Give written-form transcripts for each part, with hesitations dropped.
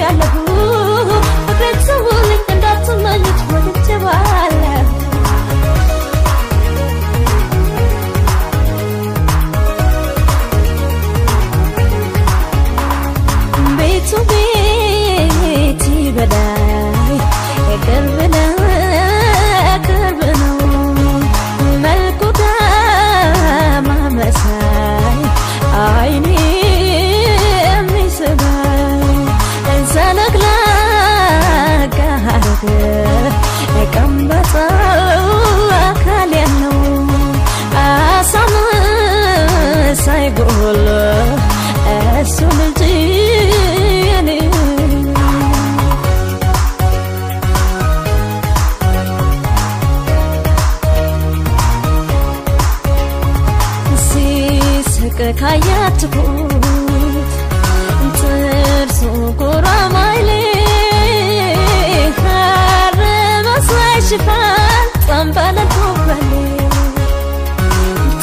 ያለሁ ፍቅሬን ሰውልኝ እንዳትመኙት ወድጄዋለሁ ቤቱ ቤት ይበላል ቅርብ ነው ቅርብ ነው መልኩ ደማ መሳይ አይኔ የሚስበው ዘለግላጋ ሀረግ ቀንበጠው አካል ያለው አሳም ሳይጎል እሱ ልጅ ካያችሁት ጥርሱ ጉራማይሌ መስዋይ ሽፋን ጸንበለቶበሌ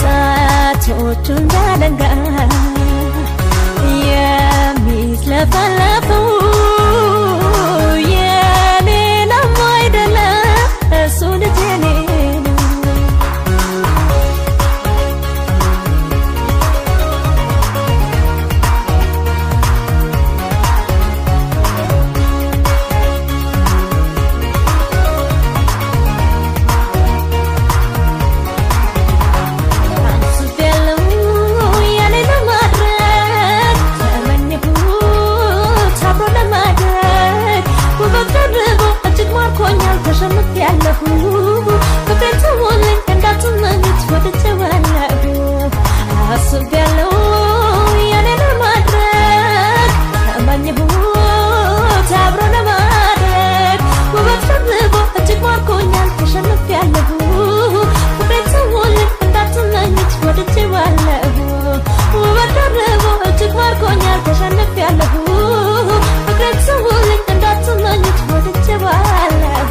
ጣቶቹ እንዳደንጋ የሚዝለፈለፉ የሌላም አይደለም እሱ ልጅ የኔ ያለሁ ፍቅሬን ሰውልኝ እንዳትመኙት ወድጄዋለሁ አስቤያለሁ የኔ ለማድረግ ተመኘሁት አብሮ ለማድረግ ውበት ፈርቦ እጅግ ማርኮኛል ተሸንፌያለሁ ፍቅሬን ሰውልኝ እንዳትመኙት ወድጄዋለሁ ውበት ፈርቦ እጅግ ማርኮኛል ተሸንፌያለሁ ፍቅሬን ሰውልኝ እንዳትመኙት ወድጄዋለሁ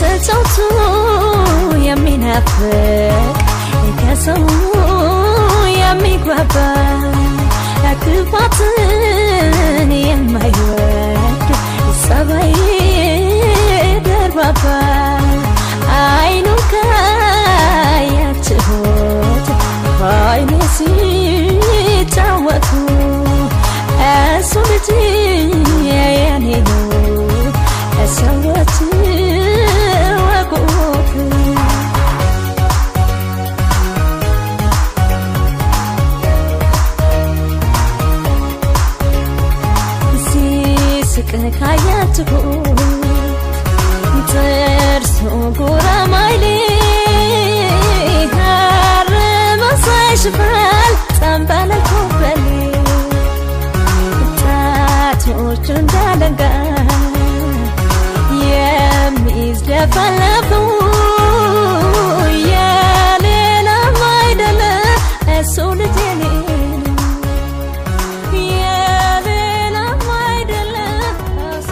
ተጫውቶ የሚናፍቅ ከሰው የሚግባባ ክፋትን የማይወድ ጸባይ ደርባባ አይኑ ካያችሁት በአይኔ ሲጫወቱ እሱ ልጅ የኔ ነው ሰዎች ወቁት ሲስቅ ካያችሁት ጥርሱ ጉራማይሌ መስዋይ ሽፋን ጸንበለቶበሌ ጣቶቹ እንዳደንጋ የሚዝለፈለፉ የሌላም አይደለም እሱ ልጅ የኔ የሌላም አይደለም እሱ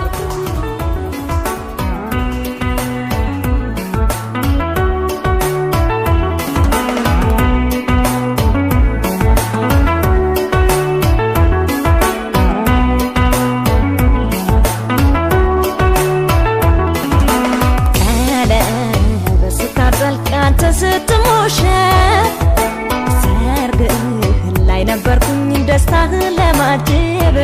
ስትሞሸር ሰርግህ ላይ ነበርኩኝ ደስታህን ለማጀብ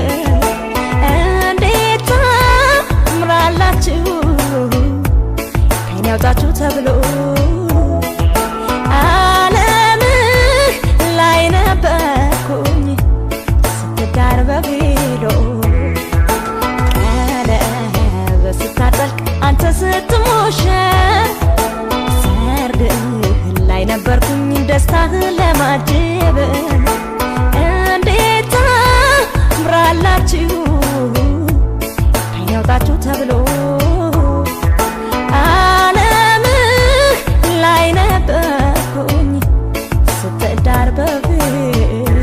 እንዴት ታምራላችሁ ከእኔ ያውጣችሁ ተብሎ ዓለምህ ላይ ነበርኩኝ ስትዳር በቪዲዮ ቀለበት ስታጠልቅ አንተ ስትሞሸር ላይ ነበርኩኝ ደስታህን ለማጀብ እንዴት ታምራላችሁ ከእኔ ያውጣችሁ ተብሎ ዓለምህ ላይ ነበርኩኝ ስትዳር በቪዲዮ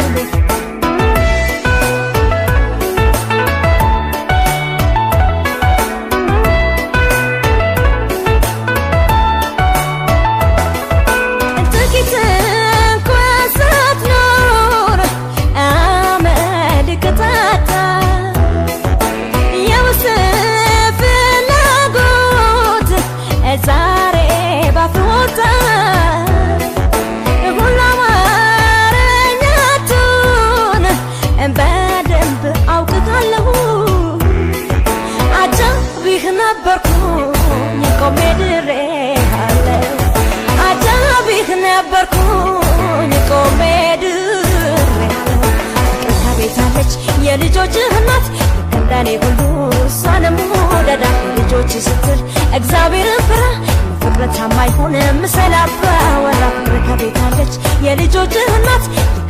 ማይሆን ምሰላባ ወራ ፍቅር ከቤታለች የልጆች እናት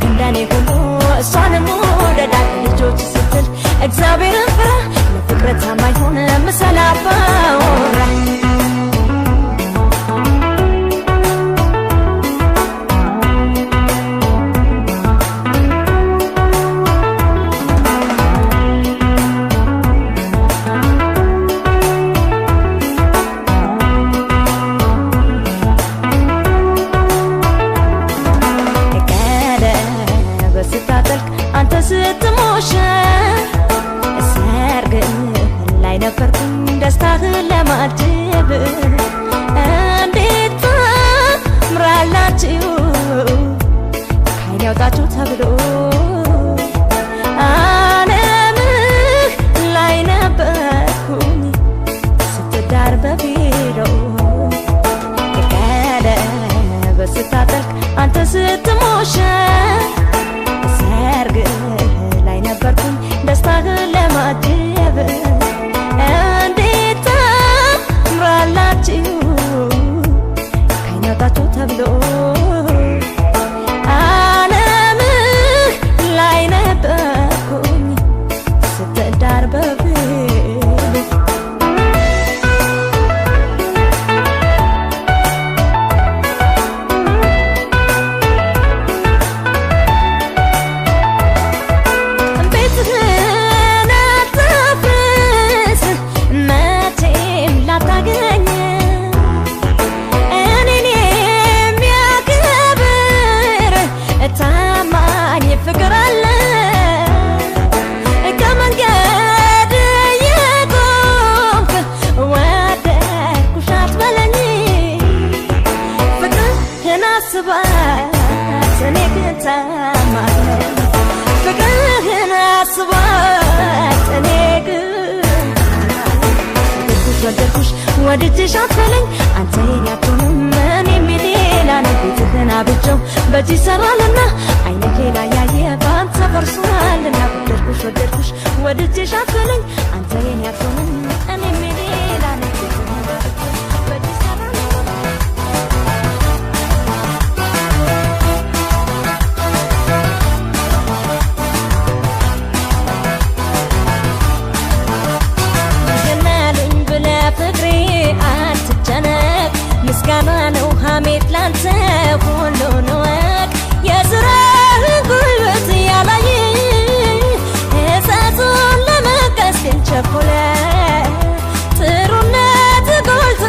እንደኔ ሁሉ እሷንም ወደዳት ልጆች ስትል እግዚአብሔርን ፍራ ለፍቅር ታማኝ ሆነ ምሰላባ ወራ ወድጅሽ አትበለኝ አንተ ያቱንም እኔ ሚሌላ ነብይተና ብቻው በጂ ሰራልና አይነቴ ላይ ያየ ባንተ ፈርሷልና ወደድኩሽ ወድጅሽ አትበለኝ አንተ ያቱንም እኔ ሚሌላ ነብይተና በጂ ሰራልና ምስጋና ነው ሐሜት ላንተ ሁሉን ወቅ የሥራህን ጉልበት ያላየ እሳቱን ለመቀስ ግን ቸኮለ ጥሩነት ጎልቶ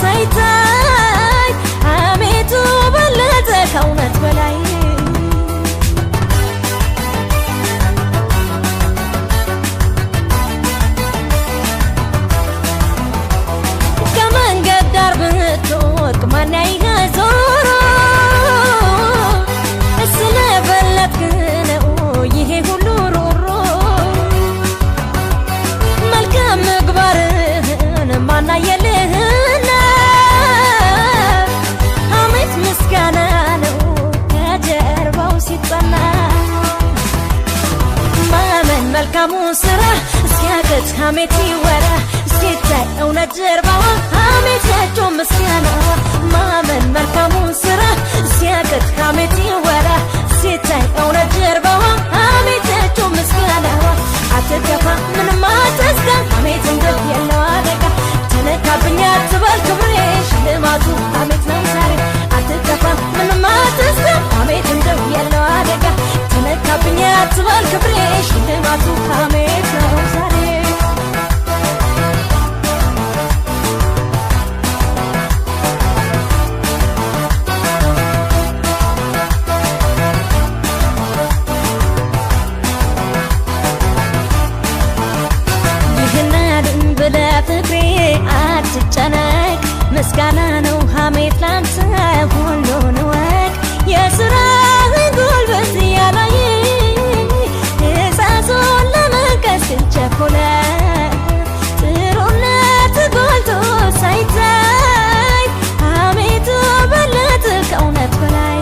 ሳይታይ ሐሜቱ በለጠ ከእውነት በላይ ማናይ ጋዞሮ ስለበለጥክ ነው ይሄ ሁሉ ሮሮ መልካም ምግባርህን ማናየልህና ሐሜት ምስጋና ነው ከጀርባው ሲጠና ማመን መልካሙን ስራ እስኪያገት ሐሜት ይወራ እስኪታይ እውነት ጀርባዋ ሐሜት ያቸው ምስጋና ማመን መልካሙን ስራ እስኪያገት ሐሜት ይወራ እስኪታይ እውነት ጀርባዋ ሐሜት ያቸው ምስጋና አትከፋ ምንም አትስጋ ሐሜት እንደው የለው አደጋ ተነካብኝ አትበል ክብሬ ሽልማቱ ሐሜት ነው ዛሬ አትከፋ ምንም አትስጋ ሐሜት እንደው የለው አደጋ ተነካብኝ አትበል ክብሬ ሽልማቱ ሐሜት ነው ዛሬ አትጨነቅ ምስጋና ነው ሐሜት ላንተ ሁሉን ወቅ የሥራህን ጉልበት ያላየ እሳቱን ለመቀስ ቸኮለ ጥሩነት ጎልቶ ሳይታይ ሐሜቱ በለጠ ከእውነት በላይ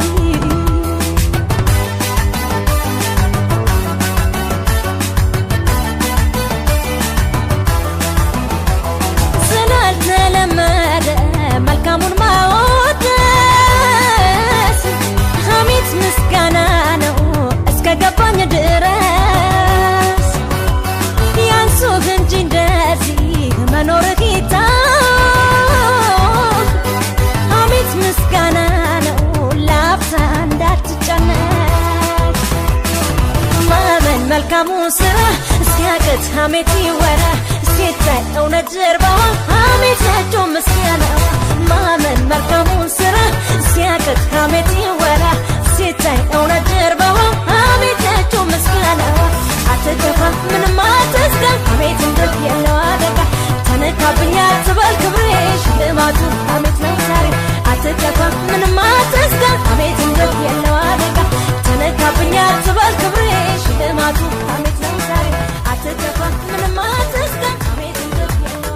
መልካሙን ማወቅ መልካሙ ስራ እስኪያቀት ሐሜት ይወራ ሲታይ እውነት ጀርባዋ ሐሜት ያቸው ምስጋና ማመን መልካሙ ስራ እስኪያቀት ሐሜት ይወራ ሲታይ እውነት ጀርባዋ ሐሜት ያቸው ምስጋና አትከፋ ምንም አትስጋ ሐሜት እንደት የለው አደጋ ተነካብኝ አትበል ክብሬ ሽልማቱ ሐሜት ነው ዛሬ አትከፋ ምንም አትስጋ ሐሜት እንደት የለው አደጋ ተነካብኝ አትበል ክብሬ ሽልማቱ ሐሜት ነው ዛሬ አትከፋ ምንም አትስጋ ሐሜት እንደት የለው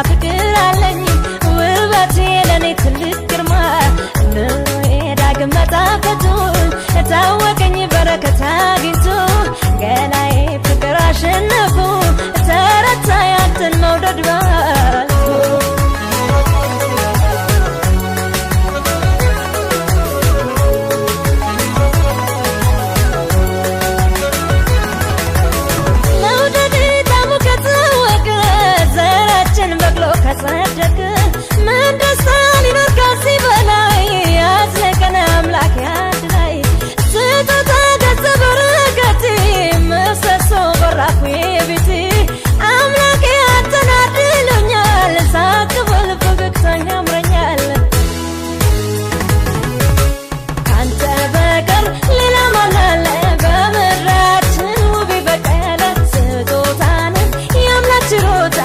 ፍቅር አለኝ ውበቴ ለኔ ትልቅ ግርማ ኑሮዬ ዳግም መጣፈጡን ታወቀኝ በረከት አግኝቶ ገላዬ ፍቅር አሸነፉ ተረታ ያንተን መውደድ ባልቶ ከጸደቅ ምን ደስታ ሊኖር ከዚህ በላይ ያዝለቀን አምላክ ያንድ ላይ ስጦታ ገጸ በረከቴ ምሰሶ በራፉ የቤቴ አምላክ ያንተን አድሎኛል ሳቅ ብል ፈገግታኝ ያምረኛል ካንተ በቀር ሌላ ማን አለ በምድራችን ውብ በቀለ ስጦታን የአምላክ ችሮታ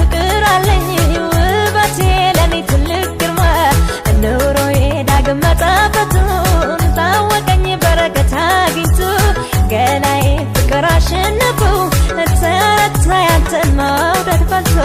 ፍቅር አለኝ ውበቴ ለኔ ትልቅ ግርማ ኑሮዬ ዳግም መጣፈጡን ታወቀኝ በረከት አግኝቶ ገላዬ ፍቅር አሸነፉ ተረታ ያንተን መውደድ በልቶ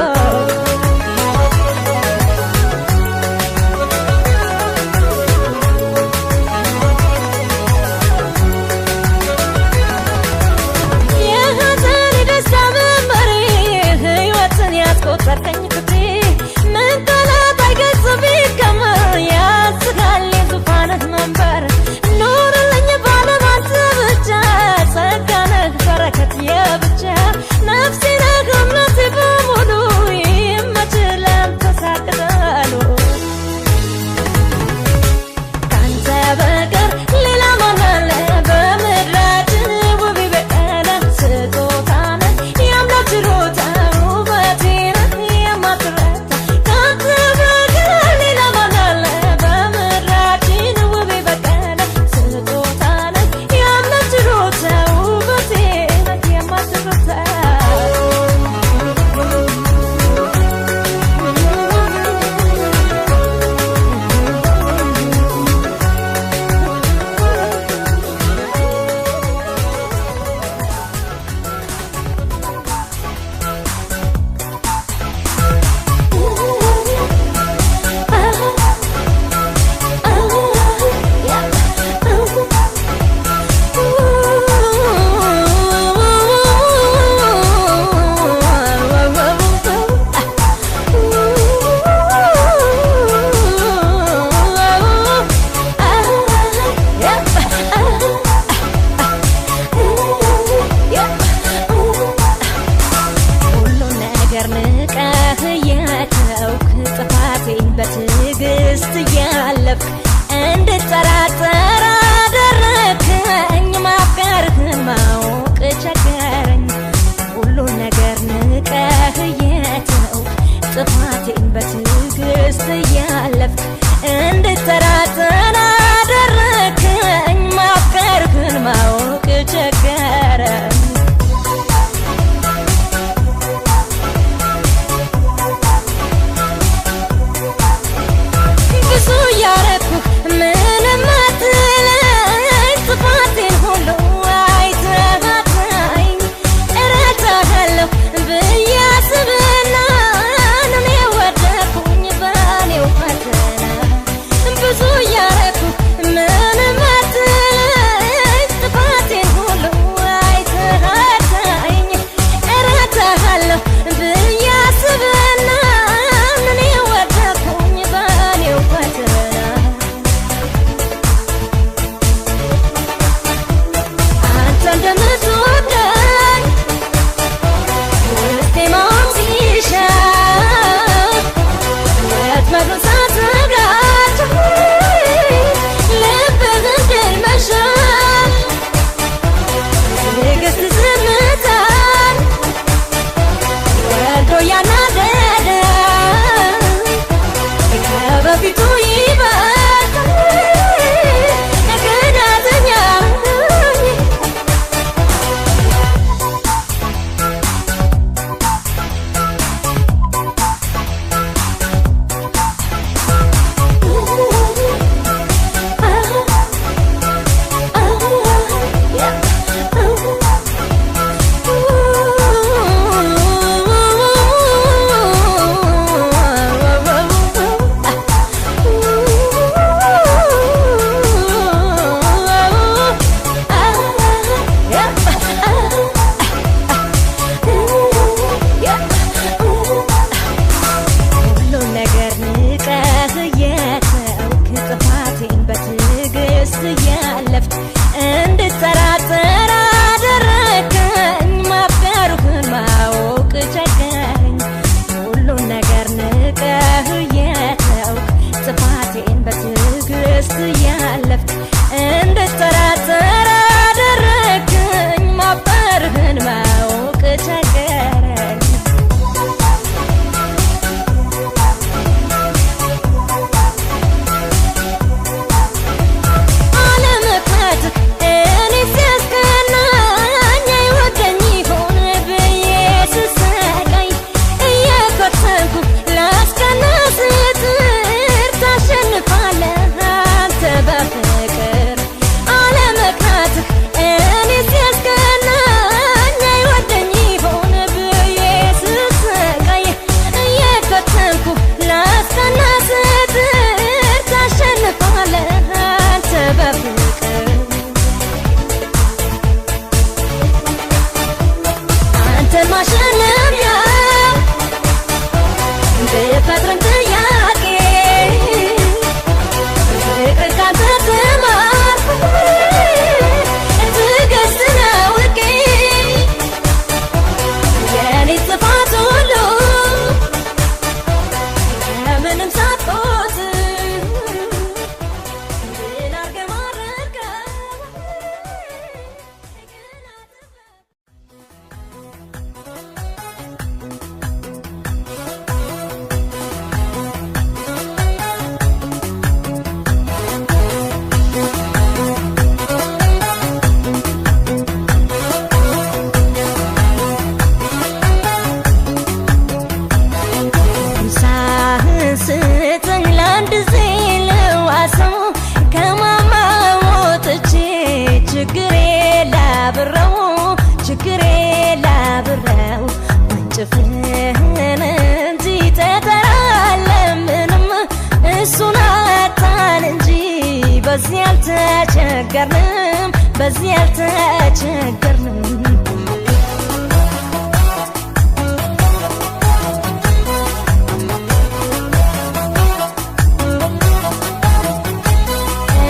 በዚህ ያልተቸገርንም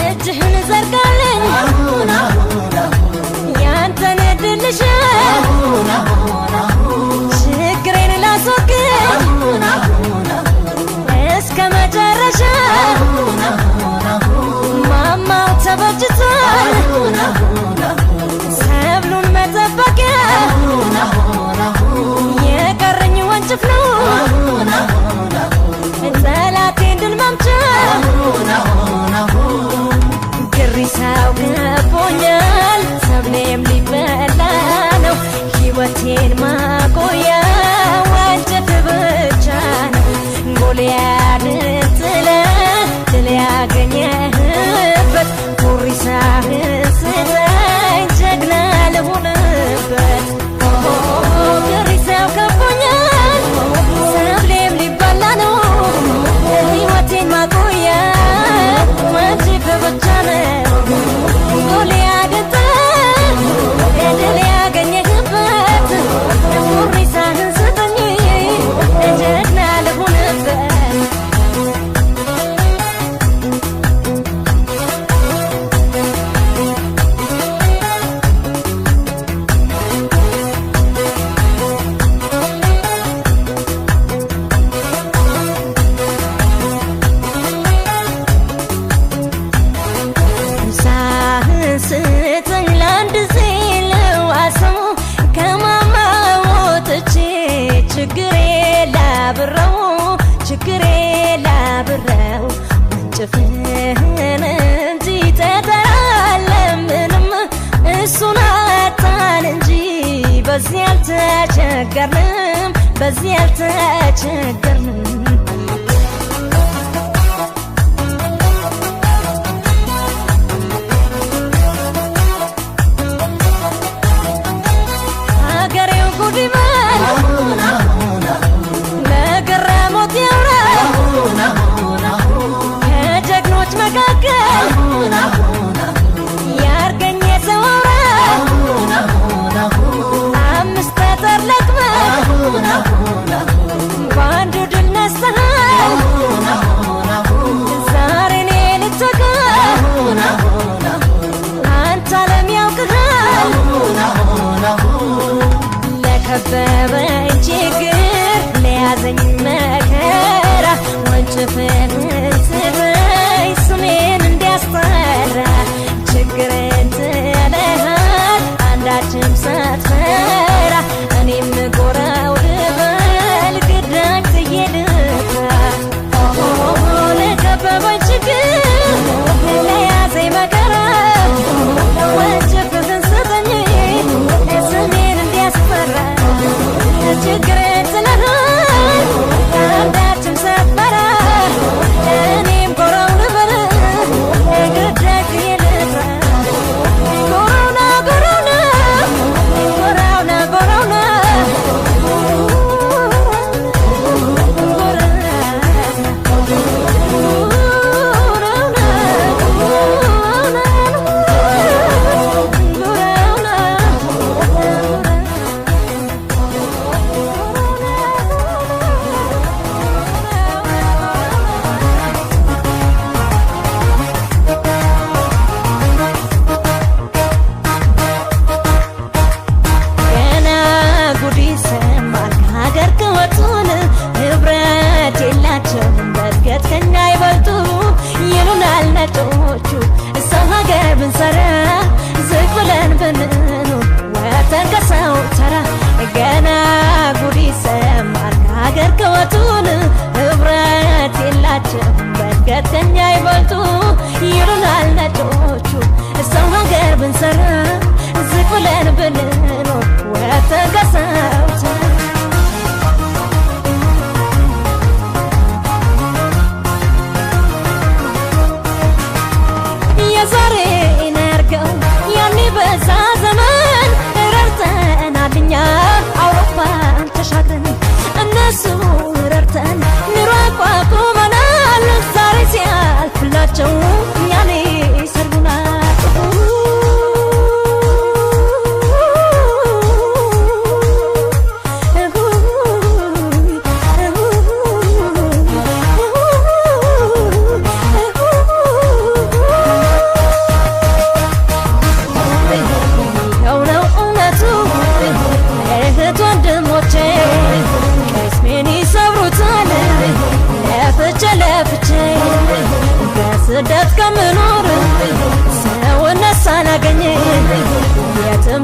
እጅህን ዘርጋልኝ ያንተን ድልሽ ችግሬን ላስወግድ እስከ መጨረሻ ማማው ተበጅቷል ሰብሉን መጠበቂያ የቀረኝ ወንጭፍ ነው ጠላቴን ድል መምቻ ግሪሳው ገቦኛል ሰብሌም ሊበላ ነው ሕይወቴን ማቆያ ወንጭፍ ብቻ ነው ጎልያድን ጥለህ ድል ያገኘህበት ጉሪሳህን ስጠኝ ጀግና ልሁንበት ግሪሳው ገቦኛል ሰብሌም ሊበላ ነው ሕይወቴን ማቆያ ወንጭፍ ብቻ ነው ጎልያድን ጥለህ ድል ያገኘህበት ጉሪሳህን ስጠኝ ጀግና ልሁንበት ስጠኝ ለአንድ ሲልዋሰው ከማማ ወጥቼ ችግሬ ላብረው ወንጭፍህን እንጂ ጠጠር አለምንም እሱን አጣን እንጂ በዚህ ያልተቸገርንም ለገረሞት ያውራ ከጀግኖች መካከል ያርገኝ የሰው አውራ አምስት ጠጠር ለቅመህ በአንዱ ድል ነስተሃል ዛሬ እኔ ልተካ አንተ ዓለም ያውቅሃል ለከበበኝ ችግር ለያዘኝ መከራ ወንጭፍህን ስጠኝ ስሜን እንዲያስጠራ ችግርን ጥለሃል አንዳችም ሳትፈራ እኔም ጎራው ልበል ግዳጅ ጥዬ ልፍራ ለከበበኝ ችግር ለያዘኝ መከራ ወንጭፍህን ስጠኝ ስሜን እንዲያስጠራ ችግርን ጥለሃል አንዳችም ሳትፈራ እኔም ጎራው ልበል ግዳጅ ጥዬ ልፍራ ጎራውና ወንድሞቼ ቅስሜን ይሰብሩታል ለፍቼ በስደት ከምኖር ሰውነት ሳላገኝ የትም